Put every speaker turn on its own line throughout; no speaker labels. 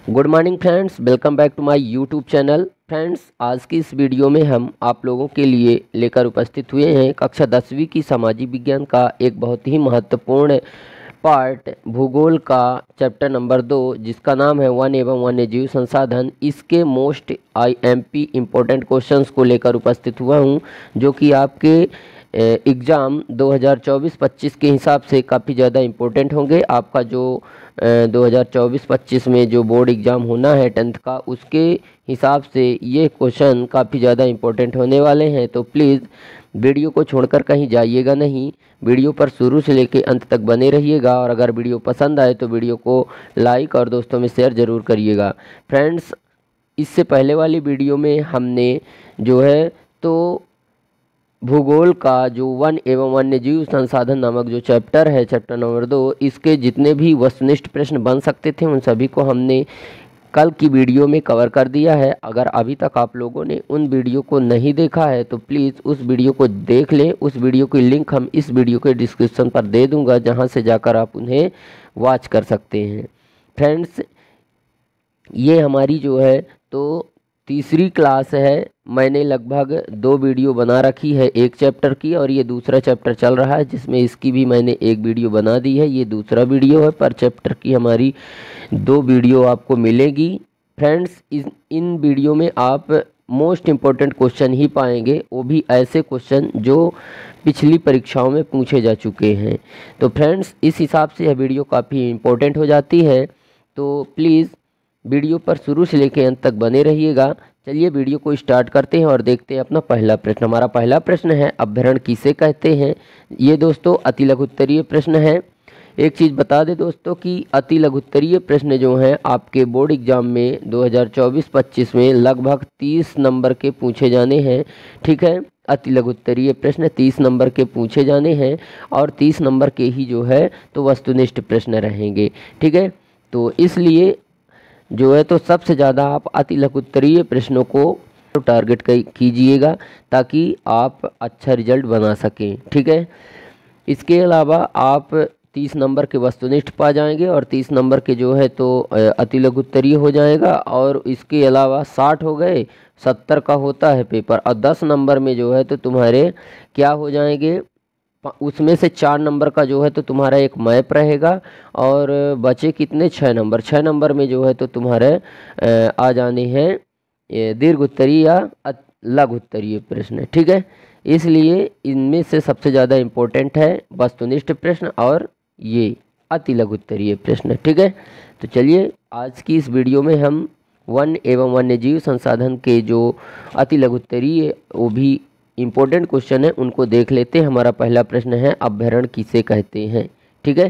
Good morning friends, welcome back to my YouTube channel. Friends, आज की इस video में हम आप लोगों के लिए लेकर उपस्थित हुए हैं कक्षा 10वीं की सामाजिक विज्ञान का एक बहुत ही महत्वपूर्ण पार्ट भूगोल का चैप्टर नंबर 2, जिसका नाम है वन एवं वन्यजीव संसाधन। इसके मोस्ट IMP इम्पोर्टेंट क्वेश्चंस को लेकर उपस्थित हुआ हूं, जो कि आपके एग्ज़ाम 2024-25 के हिसाब से काफ़ी ज़्यादा इम्पोर्टेंट होंगे। आपका जो 2024-25 में जो बोर्ड एग्ज़ाम होना है 10th का, उसके हिसाब से ये क्वेश्चन काफ़ी ज़्यादा इम्पोर्टेंट होने वाले हैं। तो प्लीज़ वीडियो को छोड़कर कहीं जाइएगा नहीं, वीडियो पर शुरू से लेकर अंत तक बने रहिएगा। और अगर वीडियो पसंद आए तो वीडियो को लाइक और दोस्तों में शेयर ज़रूर करिएगा। फ्रेंड्स, इससे पहले वाली वीडियो में हमने जो है तो भूगोल का जो वन एवं वन्यजीव संसाधन नामक जो चैप्टर है, चैप्टर नंबर 2, इसके जितने भी वस्तुनिष्ठ प्रश्न बन सकते थे उन सभी को हमने कल की वीडियो में कवर कर दिया है। अगर अभी तक आप लोगों ने उन वीडियो को नहीं देखा है तो प्लीज़ उस वीडियो को देख लें। उस वीडियो की लिंक हम इस वीडियो के डिस्क्रिप्शन पर दे दूंगा, जहां से जाकर आप उन्हें वॉच कर सकते हैं। फ्रेंड्स, ये हमारी जो है तो तीसरी क्लास है। मैंने लगभग 2 वीडियो बना रखी है एक चैप्टर की, और ये दूसरा चैप्टर चल रहा है जिसमें इसकी भी मैंने एक वीडियो बना दी है। ये दूसरा वीडियो है, पर चैप्टर की हमारी 2 वीडियो आपको मिलेगी। फ्रेंड्स, इन वीडियो में आप मोस्ट इम्पोर्टेंट क्वेश्चन ही पाएंगे, वो भी ऐसे क्वेश्चन जो पिछली परीक्षाओं में पूछे जा चुके हैं। तो फ्रेंड्स, इस हिसाब से यह वीडियो काफ़ी इम्पोर्टेंट हो जाती है। तो प्लीज़ वीडियो पर शुरू से लेकर अंत तक बने रहिएगा। चलिए वीडियो को स्टार्ट करते हैं और देखते हैं अपना पहला प्रश्न। हमारा पहला प्रश्न है, अभ्यारण्य किसे कहते हैं। ये दोस्तों अति लघुत्तरीय प्रश्न है। एक चीज़ बता दें दोस्तों कि अति लघुत्तरीय प्रश्न जो हैं आपके बोर्ड एग्जाम में 2024-25 में लगभग 30 नंबर के पूछे जाने हैं। ठीक है, अति लघुत्तरीय प्रश्न 30 नंबर के पूछे जाने हैं, और 30 नंबर के ही जो है तो वस्तुनिष्ठ प्रश्न रहेंगे। ठीक है, तो इसलिए जो है तो सबसे ज़्यादा आप अति लघुत्तरीय प्रश्नों को टारगेट कीजिएगा, ताकि आप अच्छा रिजल्ट बना सकें। ठीक है, इसके अलावा आप 30 नंबर के वस्तुनिष्ठ पा जाएंगे, और 30 नंबर के जो है तो अति लघुत्तरीय हो जाएगा। और इसके अलावा 60 हो गए, 70 का होता है पेपर, और 10 नंबर में जो है तो तुम्हारे क्या हो जाएंगे, उसमें से 4 नंबर का जो है तो तुम्हारा एक मैप रहेगा, और बचे कितने 6 नंबर। 6 नंबर में जो है तो तुम्हारे आ जाने हैं दीर्घ उत्तरीय या लघु उत्तरीय प्रश्न। ठीक है, इसलिए इनमें से सबसे ज़्यादा इम्पोर्टेंट है वस्तुनिष्ठ प्रश्न और ये अति लघु उत्तरीय प्रश्न। ठीक है, तो चलिए आज की इस वीडियो में हम वन एवं वन्यजीव संसाधन के जो अति लघु उत्तरीय वो भी इम्पोर्टेंट क्वेश्चन है उनको देख लेते हैं। हमारा पहला प्रश्न है, अभ्यारण्य किसे कहते हैं। ठीक है,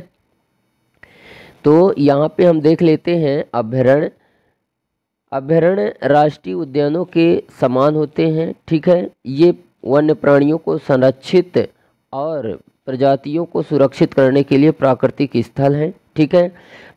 तो यहाँ पे हम देख लेते हैं अभ्यारण्य। अभ्यारण्य राष्ट्रीय उद्यानों के समान होते हैं। ठीक है, ये वन्य प्राणियों को संरक्षित और प्रजातियों को सुरक्षित करने के लिए प्राकृतिक स्थल हैं। ठीक है,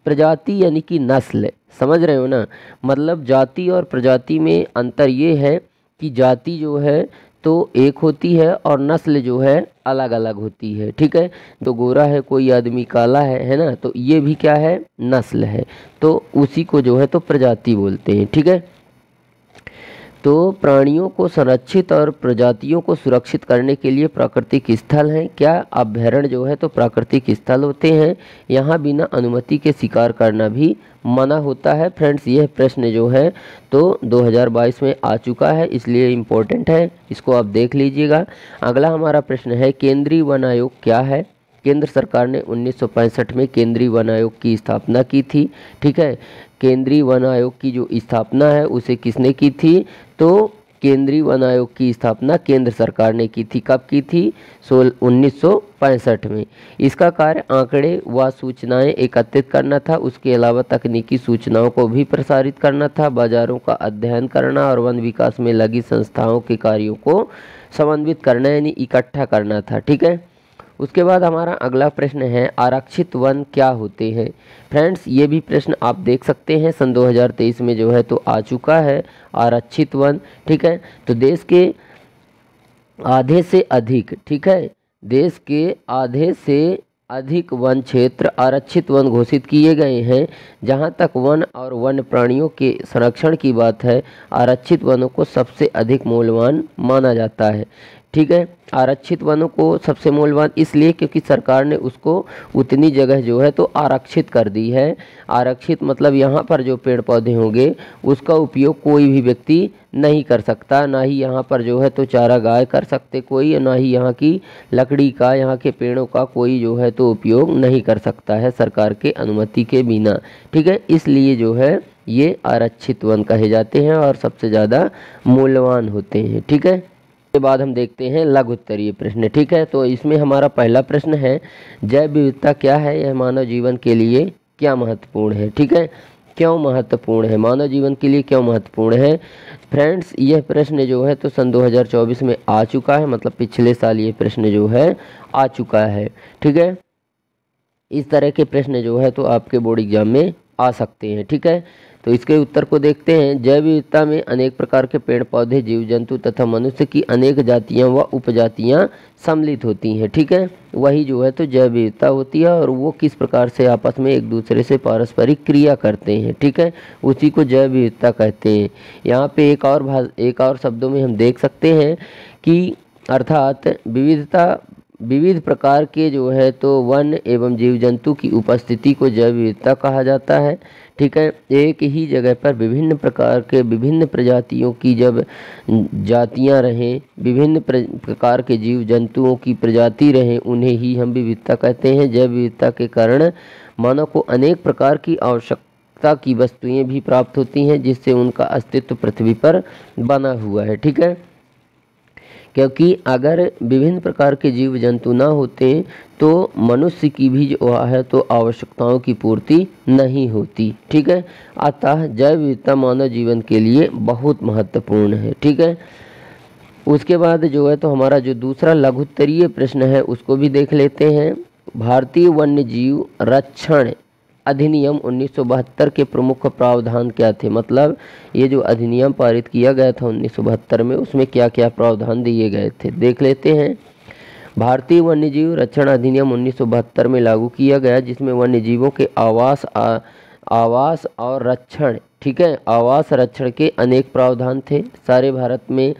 प्रजाति यानी कि नस्ल, समझ रहे हो ना, मतलब जाति और प्रजाति में अंतर ये है कि जाति जो है तो एक होती है और नस्ल जो है अलग अलग होती है। ठीक है, तो गोरा है, कोई आदमी काला है ना, तो ये भी क्या है, नस्ल है, तो उसी को जो है तो प्रजाति बोलते हैं। ठीक है, तो प्राणियों को संरक्षित और प्रजातियों को सुरक्षित करने के लिए प्राकृतिक स्थल हैं। क्या अभ्यारण्य जो है तो प्राकृतिक स्थल होते हैं। यहाँ बिना अनुमति के शिकार करना भी मना होता है। फ्रेंड्स, यह प्रश्न जो है तो 2022 में आ चुका है, इसलिए इम्पोर्टेंट है, इसको आप देख लीजिएगा। अगला हमारा प्रश्न है, केंद्रीय वन आयोग क्या है। केंद्र सरकार ने 1965 में केंद्रीय वन आयोग की स्थापना की थी। ठीक है, केंद्रीय वन आयोग की जो स्थापना है उसे किसने की थी, तो केंद्रीय वन आयोग की स्थापना केंद्र सरकार ने की थी। कब की थी, 1965 में। इसका कार्य आंकड़े व सूचनाएं एकत्रित करना था, उसके अलावा तकनीकी सूचनाओं को भी प्रसारित करना था, बाजारों का अध्ययन करना और वन विकास में लगी संस्थाओं के कार्यों को समन्वित करना यानी इकट्ठा करना था। ठीक है, उसके बाद हमारा अगला प्रश्न है, आरक्षित वन क्या होते हैं। फ्रेंड्स, ये भी प्रश्न आप देख सकते हैं, सन 2023 में जो है तो आ चुका है आरक्षित वन। ठीक है, तो देश के आधे से अधिक, ठीक है, देश के आधे से अधिक वन क्षेत्र आरक्षित वन घोषित किए गए हैं। जहां तक वन और वन्य प्राणियों के संरक्षण की बात है, आरक्षित वनों को सबसे अधिक मूल्यवान माना जाता है। ठीक है, आरक्षित वनों को सबसे मूल्यवान इसलिए क्योंकि सरकार ने उसको उतनी जगह जो है तो आरक्षित कर दी है। आरक्षित मतलब यहाँ पर जो पेड़ पौधे होंगे उसका उपयोग कोई भी व्यक्ति नहीं कर सकता, ना ही यहाँ पर जो है तो चारागाह कर सकते कोई, ना ही यहाँ की लकड़ी का, यहाँ के पेड़ों का कोई जो है तो उपयोग नहीं कर सकता है सरकार के अनुमति के बिना। ठीक है, इसलिए जो है ये आरक्षित वन कहे जाते हैं और सबसे ज़्यादा मूल्यवान होते हैं। ठीक है, के बाद हम देखते हैं लघु उत्तरीय प्रश्न। ठीक है, तो इसमें हमारा पहला प्रश्न है, जैव विविधता क्या है, यह मानव जीवन के लिए क्या महत्वपूर्ण है। ठीक है, क्यों महत्वपूर्ण है, मानव जीवन के लिए क्यों महत्वपूर्ण है। फ्रेंड्स, यह प्रश्न जो है तो सन 2024 में आ चुका है, मतलब पिछले साल ये प्रश्न जो है आ चुका है। ठीक है, इस तरह के प्रश्न जो है तो आपके बोर्ड एग्जाम में आ सकते हैं। ठीक है, तो इसके उत्तर को देखते हैं। जैव विविधता में अनेक प्रकार के पेड़ पौधे, जीव जंतु तथा मनुष्य की अनेक जातियां व उपजातियां सम्मिलित होती हैं। ठीक है, वही जो है तो जैव विविधता होती है और वो किस प्रकार से आपस में एक दूसरे से पारस्परिक क्रिया करते हैं। ठीक है, उसी को जैव विविधता कहते हैं। यहाँ पे एक और शब्दों में हम देख सकते हैं कि अर्थात विविध प्रकार के जो है तो वन एवं जीव जंतु की उपस्थिति को जैव विविधता कहा जाता है। ठीक है, एक ही जगह पर विभिन्न प्रकार के विभिन्न प्रजातियों की जब जातियां रहें, विभिन्न प्रकार के जीव जंतुओं की प्रजाति रहें, उन्हें ही हम विविधता कहते हैं। जैव विविधता के कारण मानव को अनेक प्रकार की आवश्यकता की वस्तुएं भी प्राप्त होती हैं, जिससे उनका अस्तित्व पृथ्वी पर बना हुआ है। ठीक है, क्योंकि अगर विभिन्न प्रकार के जीव जंतु ना होते तो मनुष्य की भी जो है तो आवश्यकताओं की पूर्ति नहीं होती। ठीक है, अतः जैव विविधता मानव जीवन के लिए बहुत महत्वपूर्ण है। ठीक है, उसके बाद जो है तो हमारा जो दूसरा लघुत्तरीय प्रश्न है उसको भी देख लेते हैं। भारतीय वन्य जीव रक्षण अधिनियम 1972 के प्रमुख प्रावधान क्या थे, मतलब ये जो अधिनियम पारित किया गया था 1972 में, उसमें क्या क्या प्रावधान दिए गए थे देख लेते हैं। भारतीय वन्यजीव रक्षण अधिनियम 1972 में लागू किया गया, जिसमें वन्यजीवों के आवास और रक्षण, ठीक है, आवास रक्षण के अनेक प्रावधान थे। सारे भारत में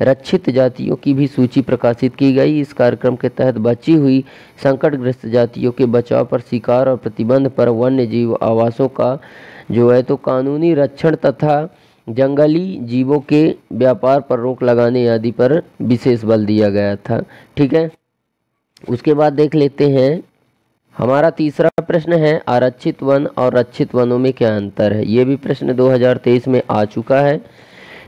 रक्षित जातियों की भी सूची प्रकाशित की गई। इस कार्यक्रम के तहत बची हुई संकटग्रस्त जातियों के बचाव पर, शिकार और प्रतिबंध पर, वन्य जीव आवासों का जो है तो कानूनी रक्षण तथा जंगली जीवों के व्यापार पर रोक लगाने आदि पर विशेष बल दिया गया था। ठीक है, उसके बाद देख लेते हैं हमारा तीसरा प्रश्न है, आरक्षित वन और रक्षित वनों में क्या अंतर है। ये भी प्रश्न 2023 में आ चुका है।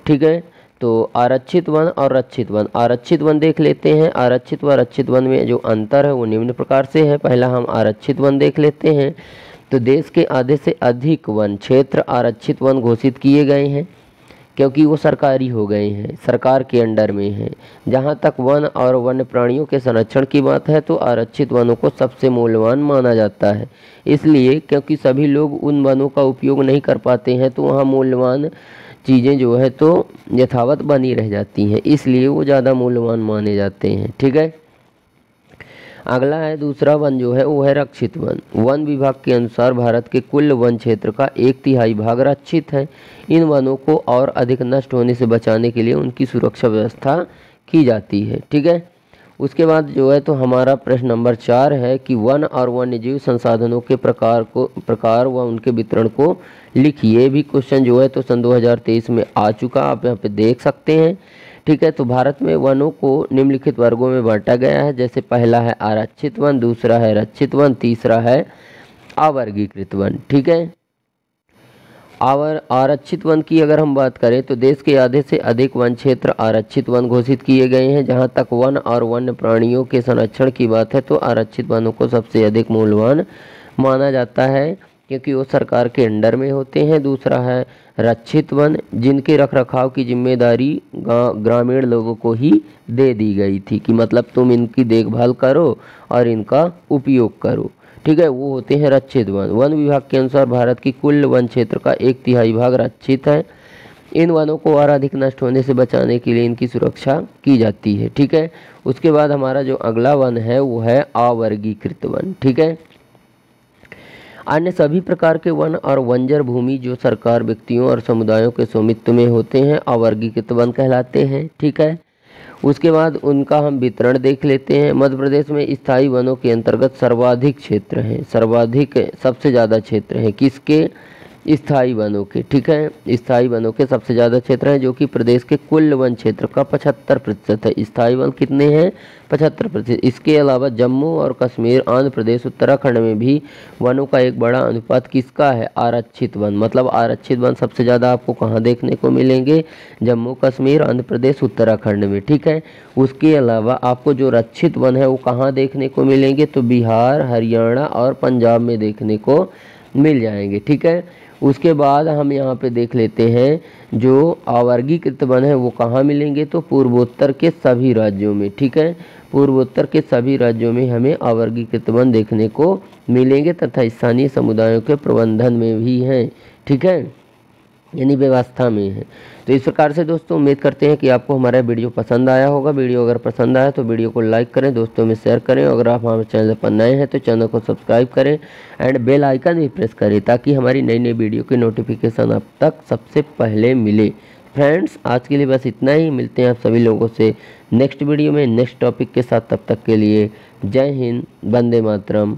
ठीक है, तो आरक्षित वन और रक्षित वन, आरक्षित वन देख लेते हैं। आरक्षित व रक्षित वन में जो अंतर है वो निम्न प्रकार से है। पहला हम आरक्षित वन देख लेते हैं। तो देश के आधे से अधिक वन क्षेत्र आरक्षित वन घोषित किए गए हैं, क्योंकि वो सरकारी हो गए हैं, सरकार के अंडर में हैं। जहाँ तक वन और वन्य प्राणियों के संरक्षण की बात है तो आरक्षित वनों को सबसे मूल्यवान माना जाता है। इसलिए क्योंकि सभी लोग उन वनों का उपयोग नहीं कर पाते हैं, तो वहाँ मूल्यवान चीज़ें जो है तो यथावत बनी रह जाती हैं, इसलिए वो ज़्यादा मूल्यवान माने जाते हैं। ठीक है, अगला है दूसरा वन जो है वो है रक्षित वन। वन विभाग के अनुसार भारत के कुल वन क्षेत्र का 1/3 भाग रक्षित है। इन वनों को और अधिक नष्ट होने से बचाने के लिए उनकी सुरक्षा व्यवस्था की जाती है। ठीक है, उसके बाद जो है तो हमारा प्रश्न नंबर 4 है कि वन और वन्यजीव संसाधनों के प्रकार व उनके वितरण को लिखिए। भी क्वेश्चन जो है तो सन 2023 में आ चुका, आप यहाँ पे देख सकते हैं। ठीक है, तो भारत में वनों को निम्नलिखित वर्गों में बांटा गया है। जैसे पहला है आरक्षित वन, दूसरा है रक्षित वन, तीसरा है अवर्गीकृत वन। ठीक है, आरक्षित वन की अगर हम बात करें तो देश के आधे से अधिक वन क्षेत्र आरक्षित वन घोषित किए गए हैं। जहां तक वन और वन्य प्राणियों के संरक्षण की बात है तो आरक्षित वनों को सबसे अधिक मूल्यवान माना जाता है, क्योंकि वो सरकार के अंडर में होते हैं। दूसरा है रक्षित वन, जिनके रखरखाव की जिम्मेदारी ग्रामीण लोगों को ही दे दी गई थी, कि मतलब तुम इनकी देखभाल करो और इनका उपयोग करो। ठीक है, वो होते हैं रक्षित वन। वन विभाग के अनुसार भारत की कुल वन क्षेत्र का 1/3 भाग रक्षित है। इन वनों को और अधिक नष्ट होने से बचाने के लिए इनकी सुरक्षा की जाती है। ठीक है, उसके बाद हमारा जो अगला वन है वो है अवर्गीकृत वन। ठीक है, अन्य सभी प्रकार के वन और बंजर भूमि जो सरकार, व्यक्तियों और समुदायों के स्वामित्व में होते हैं अवर्गीकृत वन कहलाते हैं। ठीक है, उसके बाद उनका हम वितरण देख लेते हैं। मध्य प्रदेश में स्थायी वनों के अंतर्गत सर्वाधिक क्षेत्र हैं, सर्वाधिक सबसे ज़्यादा क्षेत्र हैं किसके? स्थायी वनों के। ठीक है, स्थायी वनों के सबसे ज़्यादा क्षेत्र हैं जो कि प्रदेश के कुल वन क्षेत्र का 75% है। स्थायी वन कितने हैं? 75%। इसके अलावा जम्मू और कश्मीर, आंध्र प्रदेश, उत्तराखंड में भी वनों का एक बड़ा अनुपात किसका है? आरक्षित वन। मतलब आरक्षित वन सबसे ज़्यादा आपको कहाँ देखने को मिलेंगे? जम्मू कश्मीर, आंध्र प्रदेश, उत्तराखंड में। ठीक है, उसके अलावा आपको जो रक्षित वन है वो कहाँ देखने को मिलेंगे? तो बिहार, हरियाणा और पंजाब में देखने को मिल जाएंगे। ठीक है, उसके बाद हम यहाँ पे देख लेते हैं जो अवर्गीकृत वन है वो कहाँ मिलेंगे? तो पूर्वोत्तर के सभी राज्यों में। ठीक है, पूर्वोत्तर के सभी राज्यों में हमें अवर्गीकृत वन देखने को मिलेंगे तथा स्थानीय समुदायों के प्रबंधन में भी हैं। ठीक है, यानी व्यवस्था में है। तो इस प्रकार से दोस्तों उम्मीद करते हैं कि आपको हमारा वीडियो पसंद आया होगा। वीडियो अगर पसंद आया तो वीडियो को लाइक करें, दोस्तों में शेयर करें। अगर आप हमारे चैनल पर नए हैं तो चैनल को सब्सक्राइब करें एंड बेल आइकन भी प्रेस करें ताकि हमारी नई नई वीडियो की नोटिफिकेशन आप तक सबसे पहले मिले। फ्रेंड्स, आज के लिए बस इतना ही। मिलते हैं आप सभी लोगों से नेक्स्ट वीडियो में नेक्स्ट टॉपिक के साथ। तब तक के लिए जय हिंद, वंदे मातरम,